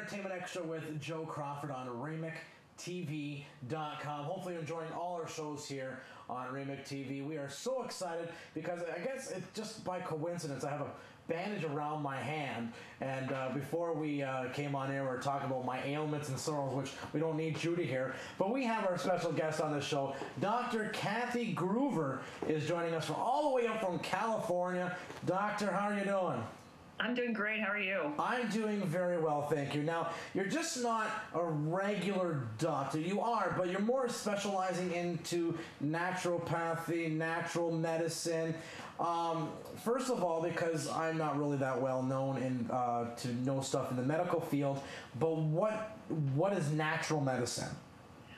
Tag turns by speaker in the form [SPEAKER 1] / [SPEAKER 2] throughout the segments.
[SPEAKER 1] Entertainment Extra with Joe Crawford on RemicTV.com. Hopefully you're enjoying all our shows here on Remic TV. We are so excited because I guess it's just by coincidence I have a bandage around my hand, and before we came on air we were talking about my ailments and sorrows, which we don't need you to hear, but we have our special guest on this show. Dr. Kathy Gruver is joining us from all the way up from California. Doctor, how are you doing?
[SPEAKER 2] I'm doing great. How are you?
[SPEAKER 1] I'm doing very well, thank you. Now, you're just not a regular doctor. You are, but you're more specializing into naturopathy, natural medicine. First of all, because I'm not really that well known in to know stuff in the medical field, but what is natural medicine?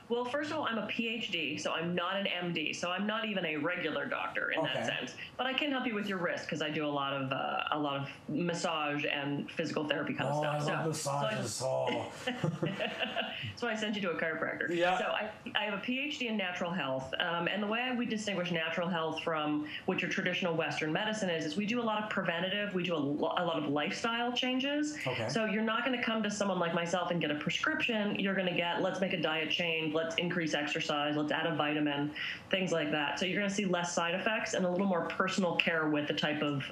[SPEAKER 2] Well, first of all, I'm a PhD, so I'm not an MD, so I'm not even a regular doctor in that sense. But I can help you with your wrist because I do a lot of massage and physical therapy kind of stuff.
[SPEAKER 1] I love massages.
[SPEAKER 2] So I sent you to a chiropractor.
[SPEAKER 1] Yeah.
[SPEAKER 2] So I have a PhD in natural health, and the way we distinguish natural health from what your traditional Western medicine is we do a lot of preventative. We do a lot of lifestyle changes.
[SPEAKER 1] Okay.
[SPEAKER 2] So you're not going to come to someone like myself and get a prescription. You're going to get, let's make a diet change. Let's increase exercise, let's add a vitamin, things like that. So you're going to see less side effects and a little more personal care with the type of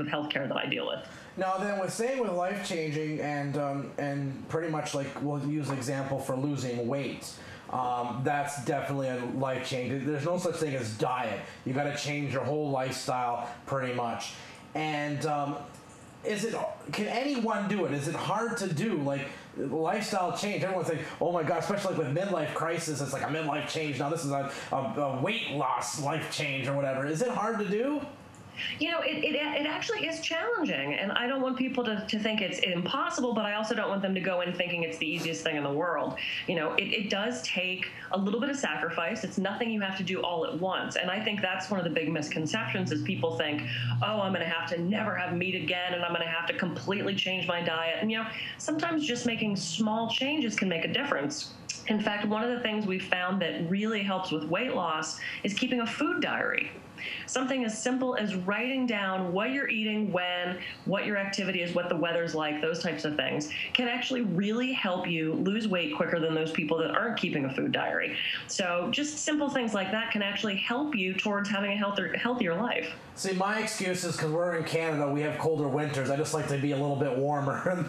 [SPEAKER 2] health care that I deal with.
[SPEAKER 1] Now then, with life changing and pretty much like we'll use an example for losing weight. That's definitely a life change. There's no such thing as diet. You got to change your whole lifestyle pretty much. And can anyone do it? Is it hard to do? Like lifestyle change, everyone's like, oh my god, especially like with midlife crisis, it's like a midlife change. Now this is a weight loss life change or whatever. Is it hard to do?
[SPEAKER 2] You know, it actually is challenging, and I don't want people to think it's impossible, but I also don't want them to go in thinking it's the easiest thing in the world. You know, it does take a little bit of sacrifice. It's nothing you have to do all at once, and I think that's one of the big misconceptions is people think, oh, I'm going to have to never have meat again, and I'm going to have to completely change my diet. And, you know, sometimes just making small changes can make a difference. In fact, one of the things we found that really helps with weight loss is keeping a food diary. Something as simple as writing down what you're eating, when, what your activity is, what the weather's like, those types of things can actually really help you lose weight quicker than those people that aren't keeping a food diary. So just simple things like that can actually help you towards having a healthier life.
[SPEAKER 1] See, my excuse is because we're in Canada, we have colder winters. I just like to be a little bit warmer, and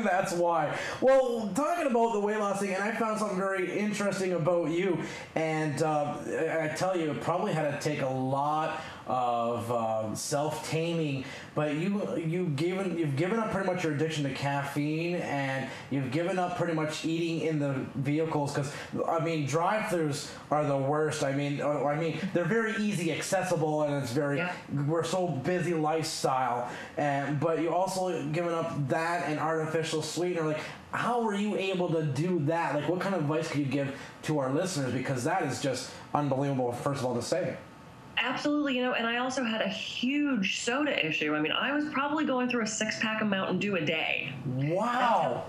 [SPEAKER 1] that's why. Well, talking about the weight loss thing, and I found something very interesting about you, and I tell you, it probably had to take a lot of self-taming, but you've given up pretty much your addiction to caffeine, and you've given up pretty much eating in the vehicles, because I mean drive-thrus are the worst. I mean they're very easy accessible, and it's we're so busy lifestyle, but you also given up that and artificial sweetener. Like, how were you able to do that? Like, what kind of advice could you give to our listeners, because that is just unbelievable, first of all, to say.
[SPEAKER 2] Absolutely, you know, and I also had a huge soda issue. I mean, I was probably going through a 6-pack of Mountain Dew a day.
[SPEAKER 1] Wow.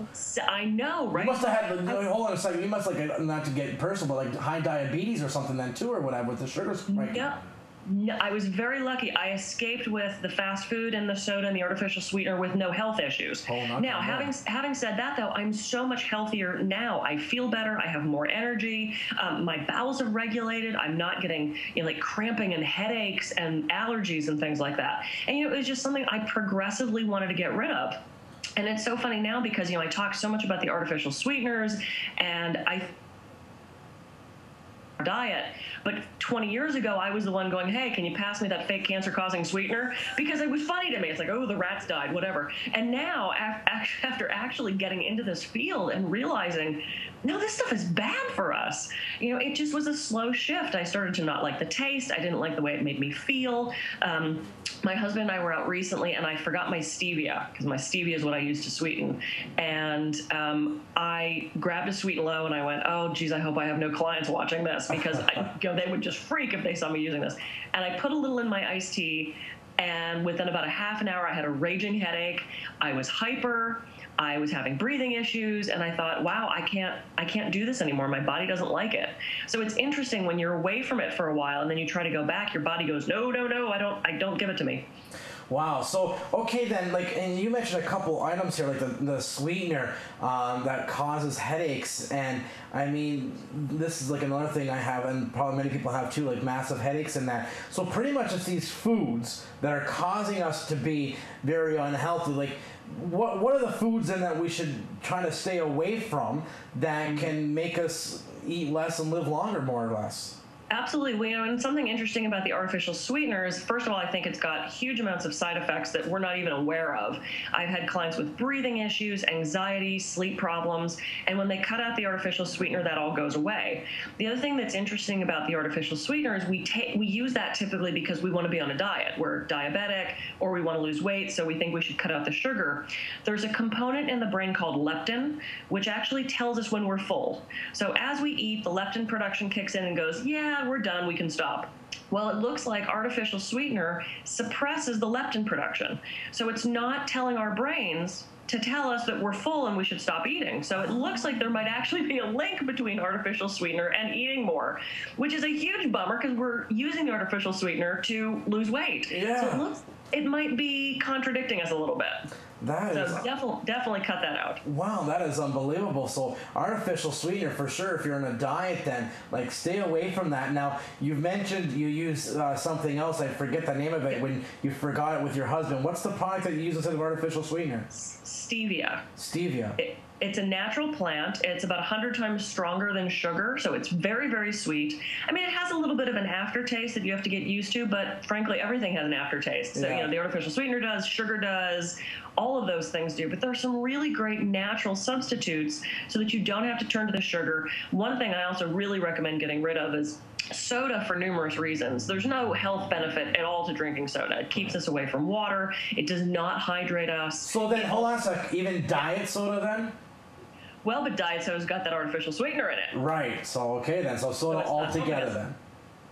[SPEAKER 2] I know, right?
[SPEAKER 1] You must have had, hold on a second, you must, like, not to get personal, but like high diabetes or something then too, or whatever, with the sugar spike.
[SPEAKER 2] Yep. No, I was very lucky. I escaped with the fast food and the soda and the artificial sweetener with no health issues. Now, having said that, though, I'm so much healthier now. I feel better. I have more energy. My bowels are regulated. I'm not getting like cramping and headaches and allergies and things like that. And it was just something I progressively wanted to get rid of. And it's so funny now because I talk so much about the artificial sweeteners and diet, but 20 years ago I was the one going, hey, can you pass me that fake cancer-causing sweetener? Because it was funny to me. It's like, oh, the rats died, whatever. And now after actually getting into this field and realizing, no, this stuff is bad for us. It just was a slow shift. I started to not like the taste. I didn't like the way it made me feel. My husband and I were out recently, and I forgot my stevia, because my stevia is what I use to sweeten. And I grabbed a Sweet and Low, and I went, oh, geez, I hope I have no clients watching this, because they would just freak if they saw me using this. And I put a little in my iced tea, and within about a half an hour, I had a raging headache. I was hyper. I was having breathing issues, and I thought, wow, I can't do this anymore. My body doesn't like it. So it's interesting when you're away from it for a while and then you try to go back, your body goes, no, I don't give it to me.
[SPEAKER 1] Wow. So okay then, like, and you mentioned a couple items here, like the sweetener that causes headaches, and I mean, this is like another thing I have, and probably many people have too, like massive headaches and that. So pretty much it's these foods that are causing us to be very unhealthy. Like, what are the foods then that we should try to stay away from that can make us eat less and live longer, more or less?
[SPEAKER 2] Absolutely. And something interesting about the artificial sweeteners, first of all, I think it's got huge amounts of side effects that we're not even aware of. I've had clients with breathing issues, anxiety, sleep problems, and when they cut out the artificial sweetener, that all goes away. The other thing that's interesting about the artificial sweetener is we use that typically because we want to be on a diet. We're diabetic or we want to lose weight, so we think we should cut out the sugar. There's a component in the brain called leptin, which actually tells us when we're full. So as we eat, the leptin production kicks in and goes, yeah, we're done, we can stop. Well, it looks like artificial sweetener suppresses the leptin production. So it's not telling our brains to tell us that we're full and we should stop eating. So it looks like there might actually be a link between artificial sweetener and eating more, which is a huge bummer because we're using the artificial sweetener to lose weight.
[SPEAKER 1] Yeah.
[SPEAKER 2] So it looks it might be contradicting us a little bit.
[SPEAKER 1] So
[SPEAKER 2] definitely cut that out.
[SPEAKER 1] Wow, that is unbelievable. So artificial sweetener for sure. If you're on a diet, then like stay away from that. Now you've mentioned you use something else. I forget the name of it when you forgot it with your husband. What's the product that you use instead of artificial sweetener?
[SPEAKER 2] Stevia.
[SPEAKER 1] Stevia.
[SPEAKER 2] It's a natural plant. It's about 100 times stronger than sugar, so it's very, very sweet. I mean, it has a little bit of an aftertaste that you have to get used to, but frankly, everything has an aftertaste. So, the artificial sweetener does, sugar does, all of those things do. But there are some really great natural substitutes so that you don't have to turn to the sugar. One thing I also really recommend getting rid of is soda for numerous reasons. There's no health benefit at all to drinking soda. It keeps us away from water. It does not hydrate us.
[SPEAKER 1] So then, hold on a sec, even diet soda then?
[SPEAKER 2] Well, but diet soda's got that artificial sweetener in it.
[SPEAKER 1] Right. So, okay then. So soda altogether then.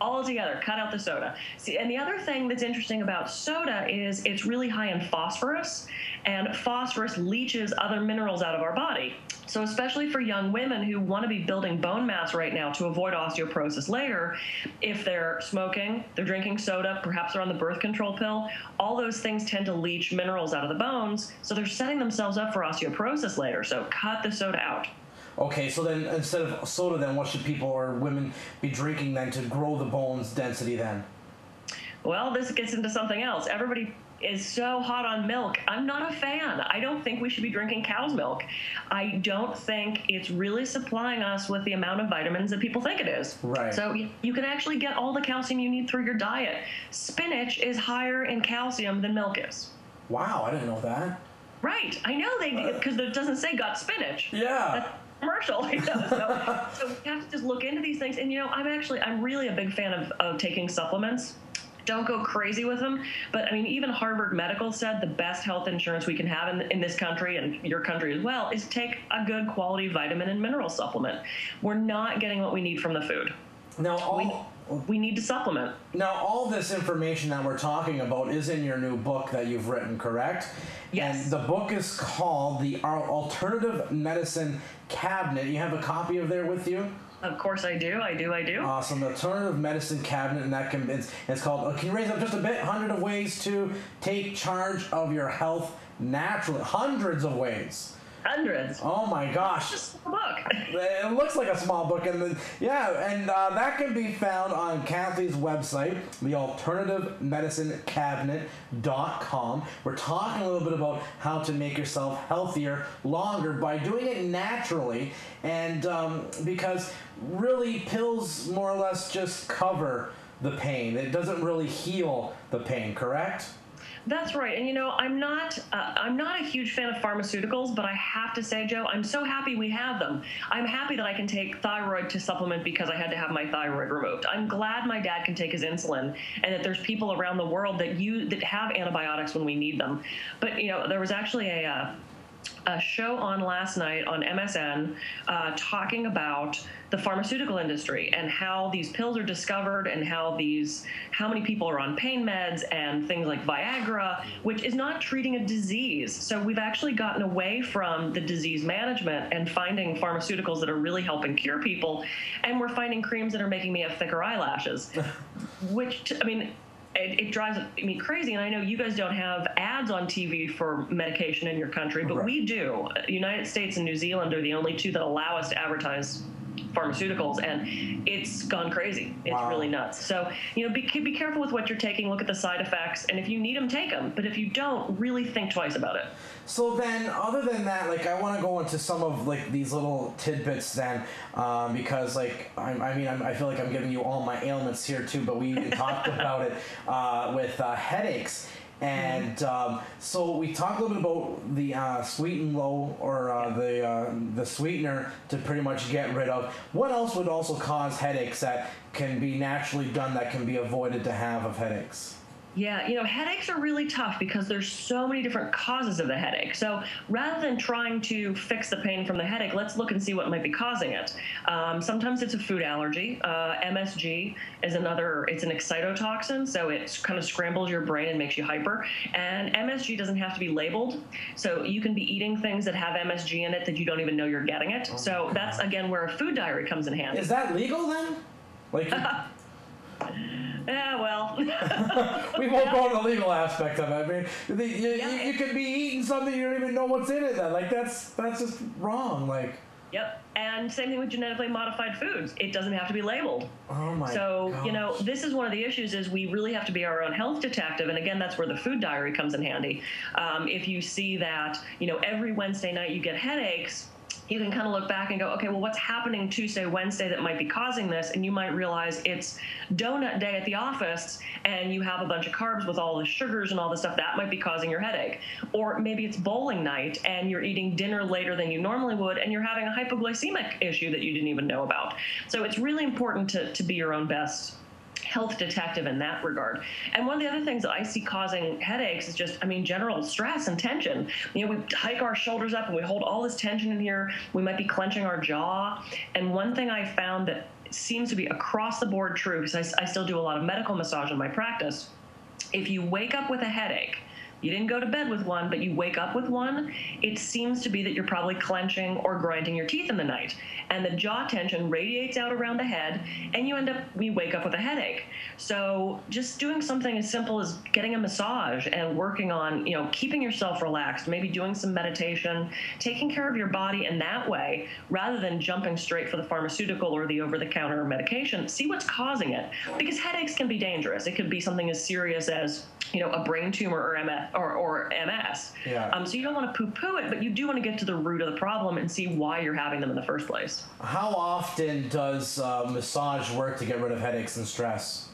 [SPEAKER 2] All together, cut out the soda. See, and the other thing that's interesting about soda is it's really high in phosphorus, and phosphorus leaches other minerals out of our body. So especially for young women who want to be building bone mass right now to avoid osteoporosis later, if they're smoking, they're drinking soda, perhaps they're on the birth control pill, all those things tend to leach minerals out of the bones, so they're setting themselves up for osteoporosis later. So cut the soda out.
[SPEAKER 1] Okay, so then instead of soda, then what should people or women be drinking then to grow the bones density then?
[SPEAKER 2] Well, this gets into something else. Everybody is so hot on milk. I'm not a fan. I don't think we should be drinking cow's milk. I don't think it's really supplying us with the amount of vitamins that people think it is.
[SPEAKER 1] Right.
[SPEAKER 2] So you can actually get all the calcium you need through your diet. Spinach is higher in calcium than milk is.
[SPEAKER 1] Wow, I didn't know that.
[SPEAKER 2] Right. I know because it doesn't say got spinach.
[SPEAKER 1] Yeah.
[SPEAKER 2] That's commercial. So we have to just look into these things. And I'm really a big fan of taking supplements. Don't go crazy with them. But I mean, even Harvard Medical said the best health insurance we can have in this country and your country as well is take a good quality vitamin and mineral supplement. We're not getting what we need from the food.
[SPEAKER 1] Now,
[SPEAKER 2] we need to supplement.
[SPEAKER 1] Now, all this information that we're talking about is in your new book that you've written, correct?
[SPEAKER 2] Yes.
[SPEAKER 1] And the book is called The Alternative Medicine Cabinet. You have a copy of there with you?
[SPEAKER 2] Of course I do.
[SPEAKER 1] Awesome. The Alternative Medicine Cabinet, and that it's called, can you raise up just a bit? 100 of ways to take charge of your health naturally. Hundreds of ways.
[SPEAKER 2] Hundreds.
[SPEAKER 1] Oh my gosh.
[SPEAKER 2] Just a book.
[SPEAKER 1] It looks like a small book, and that can be found on Kathy's website, thealternativeMedicineCabinet.com. We're talking a little bit about how to make yourself healthier longer by doing it naturally, and because really pills more or less just cover the pain. It doesn't really heal the pain, correct?
[SPEAKER 2] That's right. And I'm not a huge fan of pharmaceuticals, but I have to say, Joe, I'm so happy we have them. I'm happy that I can take thyroid to supplement because I had to have my thyroid removed. I'm glad my dad can take his insulin and that there's people around the world that have antibiotics when we need them. But there was actually a show on last night on MSN talking about the pharmaceutical industry and how these pills are discovered and how many people are on pain meds and things like Viagra, which is not treating a disease. So we've actually gotten away from the disease management and finding pharmaceuticals that are really helping cure people. And we're finding creams that are making me have thicker eyelashes, which, it drives me crazy. And I know you guys don't have ads on TV for medication in your country, but we do. United States and New Zealand are the only two that allow us to advertise pharmaceuticals, and it's gone crazy. It's really nuts. So, be careful with what you're taking. Look at the side effects, and if you need them, take them. But if you don't, really think twice about it.
[SPEAKER 1] So then, other than that, like, I want to go into some of, like, these little tidbits then, because, like, I feel like I'm giving you all my ailments here too, but we even talked about it with headaches. And so we talked a little bit about the Sweet and Low, or the sweetener to pretty much get rid of. What else would also cause headaches that can be naturally done, that can be avoided to have of headaches?
[SPEAKER 2] Yeah, headaches are really tough because there's so many different causes of the headache. So rather than trying to fix the pain from the headache, let's look and see what might be causing it. Sometimes it's a food allergy. MSG is it's an excitotoxin, so it kind of scrambles your brain and makes you hyper. And MSG doesn't have to be labeled, so you can be eating things that have MSG in it that you don't even know you're getting it. So that's, again, where a food diary comes in handy.
[SPEAKER 1] Is that legal then? Like...
[SPEAKER 2] Yeah, well.
[SPEAKER 1] We won't go into the legal aspect of it. I mean, you could be eating something you don't even know what's in it then. Like, that's just wrong. Like.
[SPEAKER 2] Yep. And same thing with genetically modified foods. It doesn't have to be labeled.
[SPEAKER 1] Oh my
[SPEAKER 2] So,
[SPEAKER 1] gosh.
[SPEAKER 2] this is one of the issues, is we really have to be our own health detective. And again, that's where the food diary comes in handy. If you see that, every Wednesday night you get headaches, you can kind of look back and go, okay, well, what's happening Tuesday, Wednesday that might be causing this? And you might realize it's donut day at the office, and you have a bunch of carbs with all the sugars and all the stuff that might be causing your headache. Or maybe it's bowling night, and you're eating dinner later than you normally would, and you're having a hypoglycemic issue that you didn't even know about. So it's really important to be your own best health detective in that regard. And one of the other things that I see causing headaches is just, general stress and tension. We hike our shoulders up and we hold all this tension in here. We might be clenching our jaw. And one thing I found that seems to be across the board true, because I still do a lot of medical massage in my practice, if you wake up with a headache, you didn't go to bed with one, but you wake up with one, it seems to be that you're probably clenching or grinding your teeth in the night. And the jaw tension radiates out around the head, and you wake up with a headache. So just doing something as simple as getting a massage and working on, keeping yourself relaxed, maybe doing some meditation, taking care of your body in that way, rather than jumping straight for the pharmaceutical or the over-the-counter medication. See what's causing it, because headaches can be dangerous. It could be something as serious as, a brain tumor or MS.
[SPEAKER 1] Yeah.
[SPEAKER 2] So you don't want to poo-poo it, but you do want to get to the root of the problem and see why you're having them in the first place.
[SPEAKER 1] How often does massage work to get rid of headaches and stress?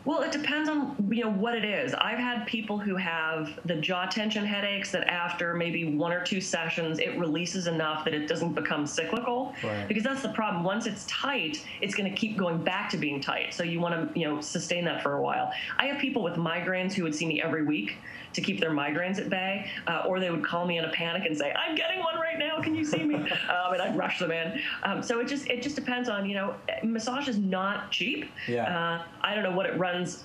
[SPEAKER 2] Well, it depends on what it is. I've had people who have the jaw tension headaches that after maybe 1 or 2 sessions, it releases enough that it doesn't become cyclical.
[SPEAKER 1] Right.
[SPEAKER 2] Because that's the problem. Once it's tight, it's going to keep going back to being tight. So you want to sustain that for a while. I have people with migraines who would see me every week to keep their migraines at bay, or they would call me in a panic and say, "I'm getting one right now. Can you see me?" And I'd rush them in. So it just depends on, massage is not cheap.
[SPEAKER 1] Yeah.
[SPEAKER 2] I don't know what it runs.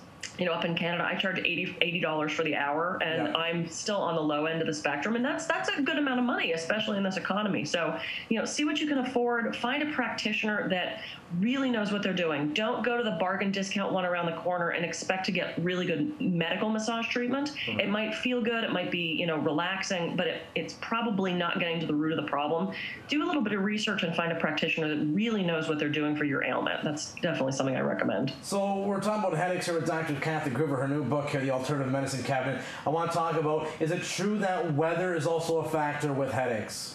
[SPEAKER 2] Up in Canada, I charge $80 for the hour, and I'm still on the low end of the spectrum, and that's a good amount of money, especially in this economy. So, see what you can afford. Find a practitioner that really knows what they're doing. Don't go to the bargain discount one around the corner and expect to get really good medical massage treatment. Mm-hmm. It might feel good, it might be, relaxing, but it's probably not getting to the root of the problem. Do a little bit of research and find a practitioner that really knows what they're doing for your ailment. That's definitely something I recommend.
[SPEAKER 1] So we're talking about headaches here with Dr. Kathy Gruber, her new book here, The Alternative Medicine Cabinet. I want to talk about, is it true that weather is also a factor with headaches?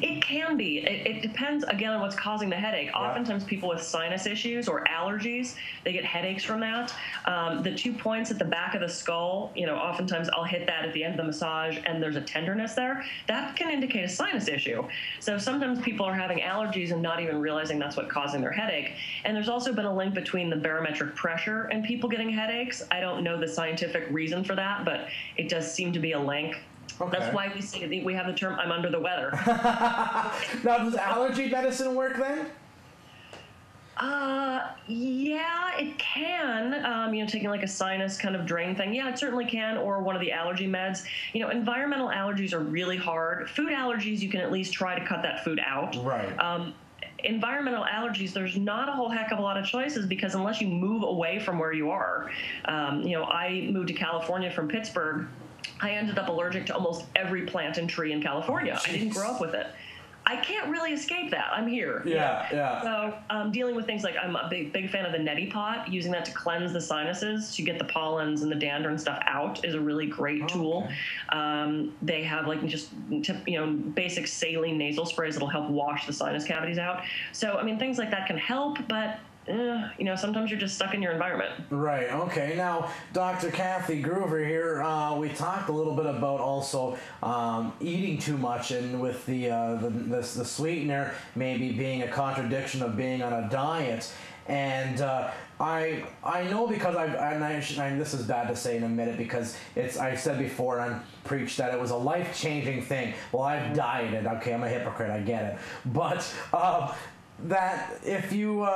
[SPEAKER 2] It can be. It depends, again, on what's causing the headache. Yeah. Oftentimes people with sinus issues or allergies, they get headaches from that. The 2 points at the back of the skull, oftentimes I'll hit that at the end of the massage and there's a tenderness there. That can indicate a sinus issue. So sometimes people are having allergies and not even realizing that's what's causing their headache. And there's also been a link between the barometric pressure and people getting headaches. I don't know the scientific reason for that, but it does seem to be a link. Okay. That's why we have the term "I'm under the weather."
[SPEAKER 1] Now, does allergy medicine work then?
[SPEAKER 2] Yeah, it can. Taking like a sinus kind of drain thing. Yeah, it certainly can, or one of the allergy meds. Environmental allergies are really hard. Food allergies, you can at least try to cut that food out.
[SPEAKER 1] Right.
[SPEAKER 2] environmental allergies, there's not a whole heck of a lot of choices, because unless you move away from where you are, I moved to California from Pittsburgh. I ended up allergic to almost every plant and tree in California. I didn't grow up with it. I can't really escape that. I'm here.
[SPEAKER 1] Yeah.
[SPEAKER 2] So dealing with things like, I'm a big fan of the neti pot. Using that to cleanse the sinuses, to get the pollens and the dander and stuff out, is a really great tool. They have like just basic saline nasal sprays that'll help wash the sinus cavities out. So I mean, things like that can help, but sometimes you're just stuck in your environment.
[SPEAKER 1] Right. Okay. Now, Dr. Kathy Groover here, we talked a little bit about also eating too much, and with the sweetener maybe being a contradiction of being on a diet. And I know, because and this is bad to say in a minute, because I said before and I preached that it was a life-changing thing. Well, I've dieted. Okay, I'm a hypocrite. I get it. But that if you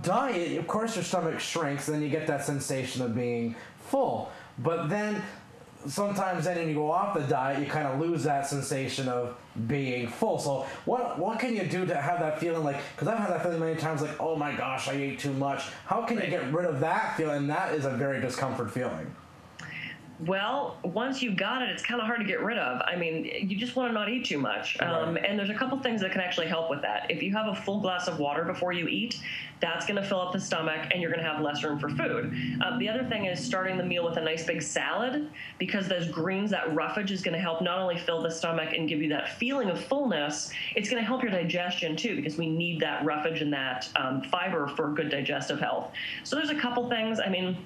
[SPEAKER 1] diet, of course your stomach shrinks, then you get that sensation of being full. But then sometimes when you go off the diet, you kind of lose that sensation of being full. So what can you do to have that feeling, like, because I've had that feeling many times, like, oh my gosh, I ate too much. How can you get rid of that feeling? That is a very discomfort feeling.
[SPEAKER 2] Well, once you've got it, it's kind of hard to get rid of. I mean, you just want to not eat too much. And there's a couple things that can actually help with that. If you have a full glass of water before you eat, that's going to fill up the stomach, and you're going to have less room for food. The other thing is starting the meal with a nice big salad, because those greens, that roughage, is going to help not only fill the stomach and give you that feeling of fullness, it's going to help your digestion too, because we need that roughage and that fiber for good digestive health. So there's a couple things. I mean,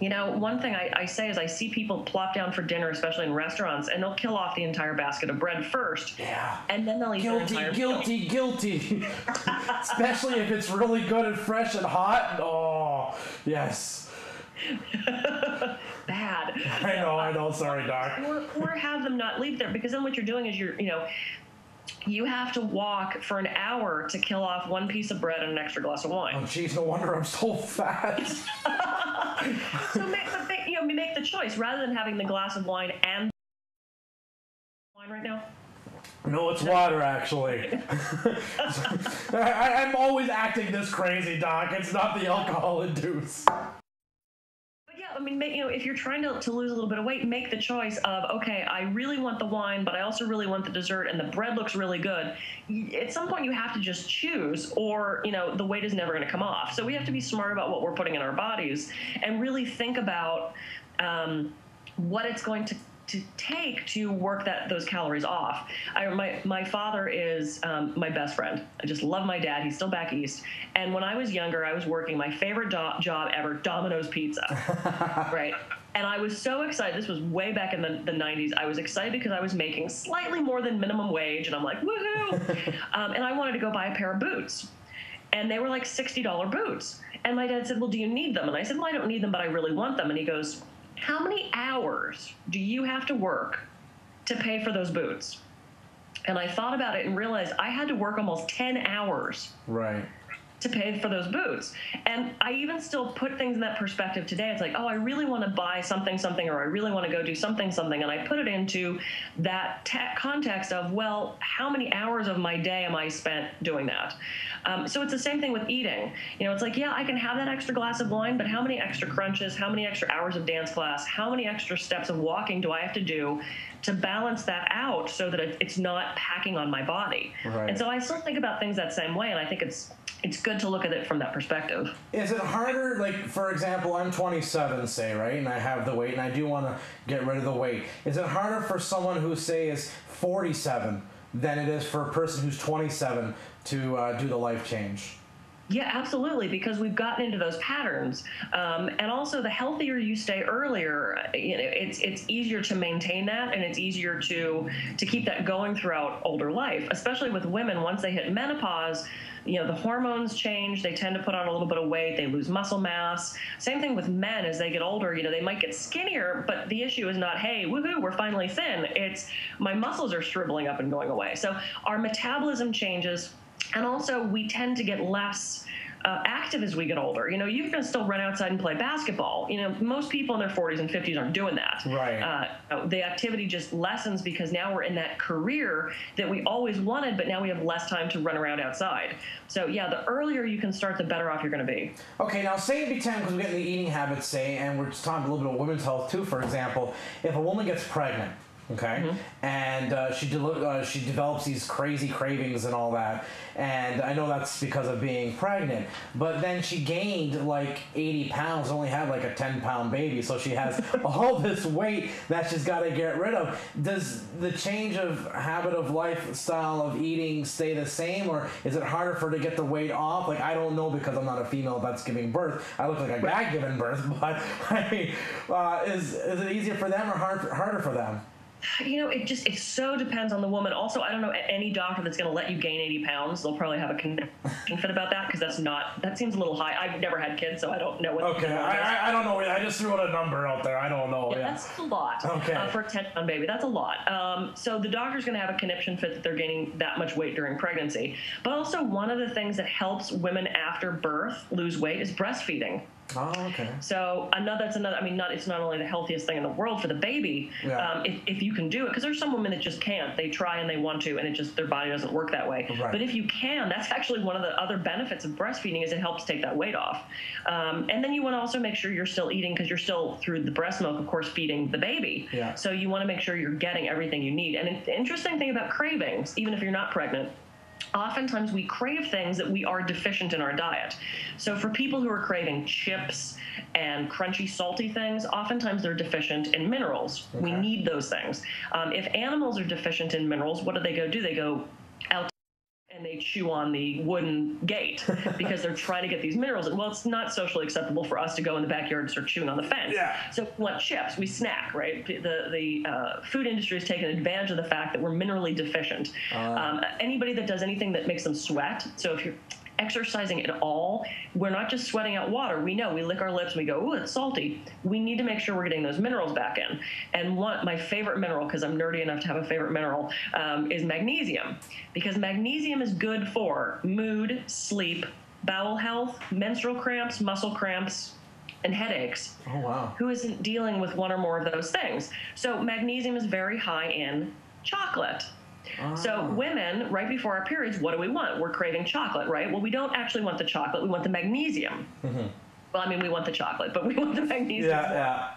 [SPEAKER 2] one thing I say is, I see people plop down for dinner, especially in restaurants, and they'll kill off the entire basket of bread first.
[SPEAKER 1] Yeah.
[SPEAKER 2] And then they'll eat their entire meal.
[SPEAKER 1] Guilty. Especially if it's really good and fresh and hot. Oh, yes.
[SPEAKER 2] Bad.
[SPEAKER 1] I know. Sorry, Doc.
[SPEAKER 2] Or have them not leave there, because then what you're doing is you have to walk for an hour to kill off one piece of bread and an extra glass of wine.
[SPEAKER 1] Oh, geez, no wonder I'm so fat.
[SPEAKER 2] So make the choice, rather than having the glass of wine and wine right now.
[SPEAKER 1] No, it's water, actually. I'm always acting this crazy, Doc. It's not the alcohol induced.
[SPEAKER 2] I mean, if you're trying to lose a little bit of weight, make the choice of, okay, I really want the wine, but I also really want the dessert, and the bread looks really good. At some point, you have to just choose, or, the weight is never going to come off. So we have to be smart about what we're putting in our bodies, and really think about what it's going to take to work those calories off. My father is my best friend. I just love my dad. He's still back east. And when I was younger, I was working my favorite job ever, Domino's Pizza, right? And I was so excited. This was way back in the 90s. I was excited because I was making slightly more than minimum wage, and I'm like, woohoo! And I wanted to go buy a pair of boots. And they were like $60 boots. And my dad said, well, do you need them? And I said, well, I don't need them, but I really want them. And he goes, how many hours do you have to work to pay for those boots? And I thought about it and realized I had to work almost 10 hours.
[SPEAKER 1] Right.
[SPEAKER 2] To pay for those boots. And I even still put things in that perspective today. It's like, oh, I really want to buy something, or I really want to go do something. And I put it into that context of, well, how many hours of my day am I spent doing that? So it's the same thing with eating. It's like, yeah, I can have that extra glass of wine, but how many extra crunches, how many extra hours of dance class, how many extra steps of walking do I have to do to balance that out so that it's not packing on my body? Right. And so I still think about things that same way, and I think it's good to look at it from that perspective.
[SPEAKER 1] Is it harder, like, for example, I'm 27, say, right, and I have the weight, and I do want to get rid of the weight. Is it harder for someone who, say, is 47 than it is for a person who's 27 to do the life change?
[SPEAKER 2] Yeah, absolutely, because we've gotten into those patterns. And also, the healthier you stay earlier, it's easier to maintain that, and it's easier to keep that going throughout older life, especially with women. Once they hit menopause, the hormones change. They tend to put on a little bit of weight. They lose muscle mass. Same thing with men as they get older. They might get skinnier, but the issue is not, hey, woohoo, we're finally thin. It's my muscles are shriveling up and going away. So our metabolism changes. And also, we tend to get less active as we get older. You can still run outside and play basketball. Most people in their 40s and 50s aren't doing that.
[SPEAKER 1] Right.
[SPEAKER 2] The activity just lessens because now we're in that career that we always wanted, but now we have less time to run around outside. So yeah, the earlier you can start, the better off you're going to be.
[SPEAKER 1] Okay, now say it be 10, because we get in the eating habits, and we're just talking a little bit of women's health too, for example. If a woman gets pregnant, okay, and she develops these crazy cravings and all that, and I know that's because of being pregnant, but then she gained like 80 pounds, only had like a 10-pound baby, so she has all this weight that she's got to get rid of. Does the change of habit of lifestyle of eating stay the same, or is it harder for her to get the weight off? Like, I don't know, because I'm not a female that's giving birth. I look like a guy giving birth, but I mean, is it easier for them or harder for them?
[SPEAKER 2] It so depends on the woman. Also, I don't know any doctor that's going to let you gain 80 pounds. They'll probably have a conviction fit about that, because that seems a little high. I've never had kids, so I don't know what.
[SPEAKER 1] Okay, I don't know. I just threw out a number out there. I don't know.
[SPEAKER 2] Yeah. That's a lot.
[SPEAKER 1] Okay.
[SPEAKER 2] For a 10-pound baby, that's a lot. So the doctor's going to have a conniption fit that they're gaining that much weight during pregnancy. But also, one of the things that helps women after birth lose weight is breastfeeding.
[SPEAKER 1] Oh, okay.
[SPEAKER 2] So that's another. I mean, it's not only the healthiest thing in the world for the baby, if you can do it, because there's some women that just can't. They try and they want to, and it just, their body doesn't work that way.
[SPEAKER 1] Right.
[SPEAKER 2] But if you can, that's actually one of the other benefits of breastfeeding, is it helps take that weight off. And then you want to also make sure you're still eating, because you're still, through the breast milk, of course, feeding the baby.
[SPEAKER 1] Yeah.
[SPEAKER 2] So you want to make sure you're getting everything you need. And the interesting thing about cravings, even if you're not pregnant, oftentimes we crave things that we are deficient in our diet. So for people who are craving chips and crunchy, salty things, oftentimes they're deficient in minerals. Okay. We need those things. If animals are deficient in minerals, what do? They go out and they chew on the wooden gate because they're trying to get these minerals. And well, it's not socially acceptable for us to go in the backyard and start chewing on the fence. Yeah. So we want chips, we snack, right? The food industry has taken advantage of the fact that we're minerally deficient. Anybody that does anything that makes them sweat, so if you're exercising at all, we're not just sweating out water. We know, we lick our lips and we go, ooh, it's salty. We need to make sure we're getting those minerals back in. And my favorite mineral, because I'm nerdy enough to have a favorite mineral, is magnesium. Because magnesium is good for mood, sleep, bowel health, menstrual cramps, muscle cramps, and headaches.
[SPEAKER 1] Oh, wow.
[SPEAKER 2] Who isn't dealing with one or more of those things? So magnesium is very high in chocolate. So women, right before our periods, what do we want? We're craving chocolate, right? Well, we don't actually want the chocolate. We want the magnesium. Mm-hmm. Well, I mean, we want the chocolate, but we want the magnesium. Yeah.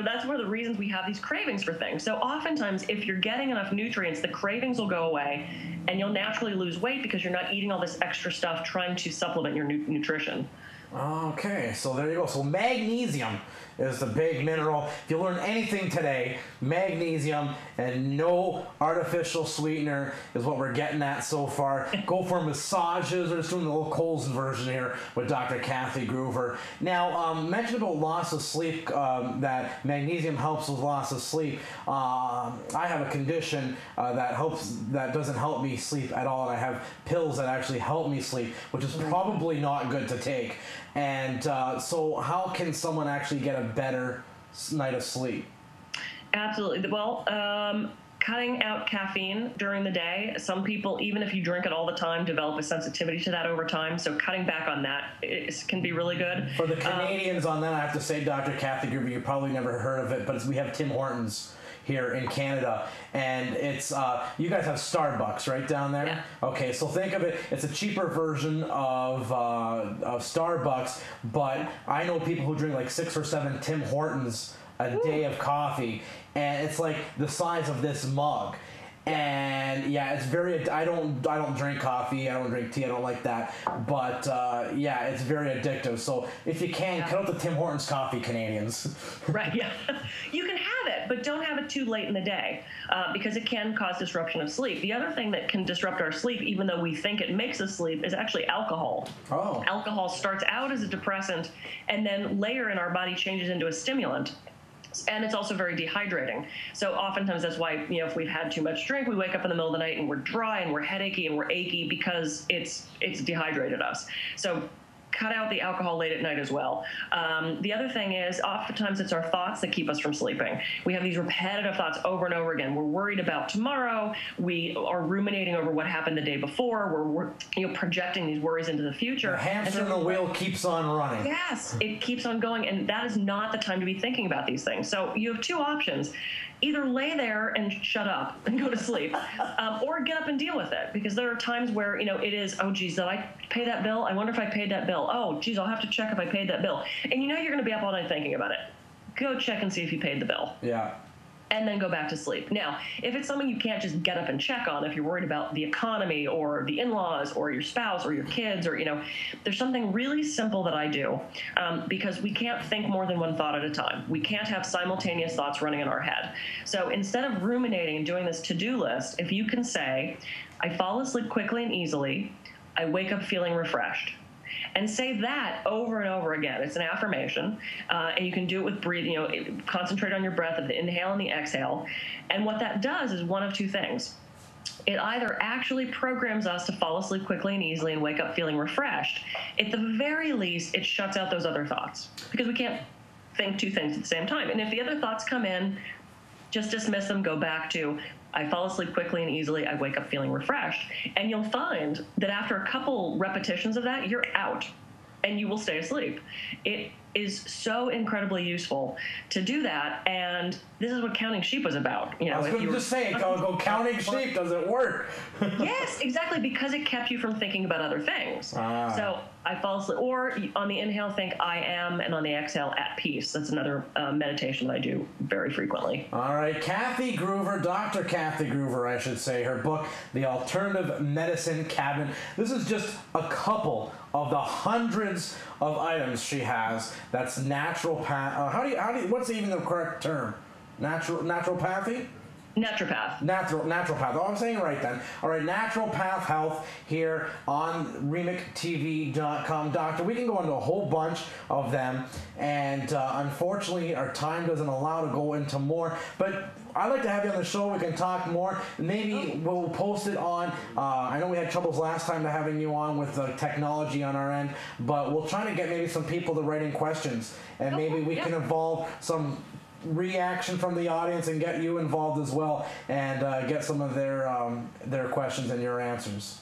[SPEAKER 2] That's one of the reasons we have these cravings for things. So oftentimes, if you're getting enough nutrients, the cravings will go away, and you'll naturally lose weight because you're not eating all this extra stuff trying to supplement your nutrition.
[SPEAKER 1] Okay, so there you go. So magnesium is the big mineral. If you learn anything today, magnesium and no artificial sweetener is what we're getting at so far. Go for massages. We're just doing the little Colson version here with Dr. Kathy Gruver. Now, mentioned about loss of sleep, that magnesium helps with loss of sleep. I have a condition that doesn't help me sleep at all, and I have pills that actually help me sleep, which is probably not good to take. And so how can someone actually get a better night of sleep?
[SPEAKER 2] Absolutely. Well, cutting out caffeine during the day. Some people, even if you drink it all the time, develop a sensitivity to that over time. So cutting back on that can be really good.
[SPEAKER 1] For the Canadians on that, I have to say, Dr. Kathy Gruver, you probably never heard of it, but we have Tim Hortons here in Canada, and it's you guys have Starbucks right down there.
[SPEAKER 2] Yeah.
[SPEAKER 1] Okay, so think of it, it's a cheaper version of Starbucks, but I know people who drink like 6 or 7 Tim Hortons a day of coffee, and it's like the size of this mug. And yeah, it's very. I don't drink coffee. I don't drink tea. I don't like that. But yeah, it's very addictive. So if you can, cut out the Tim Hortons coffee, Canadians.
[SPEAKER 2] Right. Yeah. You can have it, but don't have it too late in the day, because it can cause disruption of sleep. The other thing that can disrupt our sleep, even though we think it makes us sleep, is actually alcohol. Oh. Alcohol starts out as a depressant, and then later in our body changes into a stimulant. And it's also very dehydrating. So oftentimes that's why, if we've had too much drink, we wake up in the middle of the night and we're dry and we're headachy and we're achy because it's dehydrated us. So cut out the alcohol late at night as well. The other thing is, oftentimes it's our thoughts that keep us from sleeping. We have these repetitive thoughts over and over again. We're worried about tomorrow. We are ruminating over what happened the day before. We're projecting these worries into the future.
[SPEAKER 1] The hamster in the wheel keeps on running.
[SPEAKER 2] Yes, it keeps on going, and that is not the time to be thinking about these things. So you have two options. Either lay there and shut up and go to sleep, or get up and deal with it. Because there are times where, it is, oh, geez, did I pay that bill? I wonder if I paid that bill. Oh, geez, I'll have to check if I paid that bill. And you're going to be up all night thinking about it. Go check and see if you paid the bill.
[SPEAKER 1] Yeah.
[SPEAKER 2] And then go back to sleep. Now, if it's something you can't just get up and check on, if you're worried about the economy or the in-laws or your spouse or your kids, or, there's something really simple that I do, because we can't think more than one thought at a time. We can't have simultaneous thoughts running in our head. So instead of ruminating and doing this to-do list, if you can say, I fall asleep quickly and easily, I wake up feeling refreshed. And say that over and over again. It's an affirmation, and you can do it with breathing. Concentrate on your breath of the inhale and the exhale. And what that does is one of two things. It either actually programs us to fall asleep quickly and easily and wake up feeling refreshed. At the very least, it shuts out those other thoughts, because we can't think two things at the same time. And if the other thoughts come in, just dismiss them, go back to, I fall asleep quickly and easily, I wake up feeling refreshed. And you'll find that after a couple repetitions of that, you're out and you will stay asleep. It is so incredibly useful to do that, and this is what Counting Sheep was about.
[SPEAKER 1] I was going to just say, go Counting Sheep, does it work?
[SPEAKER 2] Yes, exactly, because it kept you from thinking about other things. So I fall asleep, or on the inhale, think I am, and on the exhale, at peace. That's another meditation that I do very frequently.
[SPEAKER 1] All right, Kathy Gruver, Dr. Kathy Gruver, I should say, her book, The Alternative Medicine Cabinet. This is just a couple of the hundreds of items she has. That's naturopath. What's even the correct term? Naturopathy?
[SPEAKER 2] Naturopath.
[SPEAKER 1] Naturopath. Oh, I'm saying it right then. All right, Naturopath Health here on RemicTV.com. Doctor, we can go into a whole bunch of them, and unfortunately our time doesn't allow to go into more, but I'd like to have you on the show. We can talk more. Maybe we'll post it on, I know we had troubles last time to having you on with the technology on our end, but we'll try to get maybe some people to write in questions, and maybe we can involve some reaction from the audience and get you involved as well, and get some of their questions and your answers.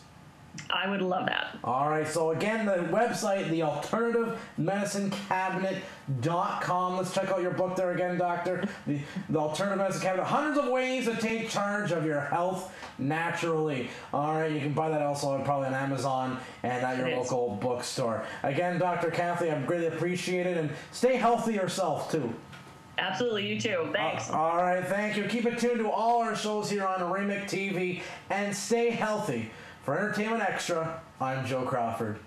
[SPEAKER 2] I would love that.
[SPEAKER 1] All right, so again, the website, thealternativemedicinecabinet.com. Let's check out your book there again, Doctor. The Alternative Medicine Cabinet, hundreds of ways to take charge of your health naturally. All right, you can buy that also probably on Amazon and at your local bookstore. Again, Dr. Kathy, I greatly appreciate it, and stay healthy yourself, too.
[SPEAKER 2] Absolutely, you too. Thanks.
[SPEAKER 1] All right, thank you. Keep it tuned to all our shows here on Remic TV, and stay healthy. For Entertainment Extra, I'm Joe Crawford.